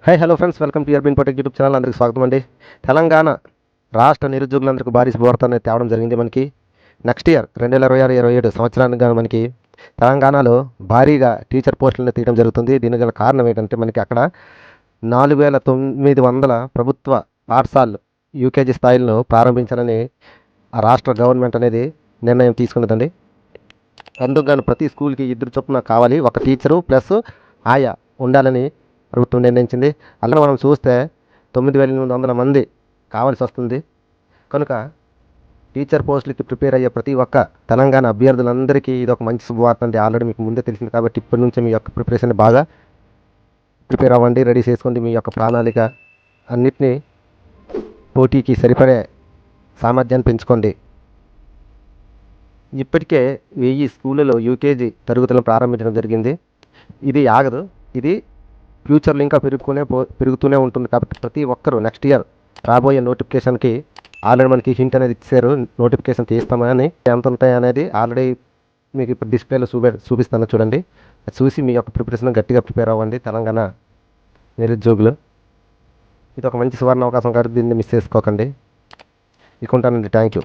Hi hello friends, welcome to urban protect YouTube channel. అందరికీ స్వాగతం అండి. తెలంగాణ రాష్ట్ర నిరుద్యోగులందరికీ భారీ శుభవార్త తేవడం జరిగింది. మనకి నెక్స్ట్ ఇయర్ 2026-27 సంవత్సరానికి గాను మనకి తెలంగాణలో భారీగా టీచర్ పోస్టులను తీయడం జరుగుతుంది. దీనికి గల కారణం ఏంటంటే మనకి అక్కడ 4900 ప్రభుత్వ పాఠశాలలు యూకేజీ స్థాయిలను ప్రారంభించాలని ఆ రాష్ట్ర గవర్నమెంట్ అనేది నిర్ణయం తీసుకున్నదండి. అందుకు గాను ప్రతి స్కూల్కి 2 చొప్పున కావాలి, ఒక టీచరు ప్లస్ ఆయా ఉండాలని ప్రభుత్వం నిర్ణయించింది. అలా మనం చూస్తే 9800 మంది కావాల్సి వస్తుంది. కనుక టీచర్ పోస్టులకి ప్రిపేర్ అయ్యే ప్రతి ఒక్క తెలంగాణ అభ్యర్థులందరికీ ఇది ఒక మంచి శుభవార్త అండి. ఆల్రెడీ మీకు ముందే తెలిసింది కాబట్టి ఇప్పటి నుంచి మీ యొక్క ప్రిపరేషన్ బాగా ప్రిపేర్ అవ్వండి, రెడీ చేసుకోండి. మీ యొక్క ప్రణాళిక అన్నిటినీ పోటీకి సరిపడే సామర్థ్యాన్ని పెంచుకోండి. ఇప్పటికే 1000 స్కూళ్ళలో యూకేజీ తరగతులను ప్రారంభించడం జరిగింది. ఇది ఆగదు, ఇది ఫ్యూచర్లో ఇంకా పెరుగుతూనే ఉంటుంది. కాబట్టి ప్రతి ఒక్కరూ నెక్స్ట్ ఇయర్ రాబోయే నోటిఫికేషన్కి ఆల్రెడీ మనకి హింట్ అనేది ఇచ్చారు, నోటిఫికేషన్ తీస్తామని. ఎంత ఉంటాయి అనేది ఆల్రెడీ మీకు ఇప్పుడు డిస్ప్లేలో చూపిస్తాను, చూడండి. అది చూసి మీ యొక్క ప్రిపరేషన్ గట్టిగా ప్రిపేర్ అవ్వండి తెలంగాణ నిరుద్యోగులు. ఇది ఒక మంచి సువర్ణ అవకాశం కాబట్టి దీన్ని మిస్ చేసుకోకండి. ఇక ఉంటానండి. Thank you.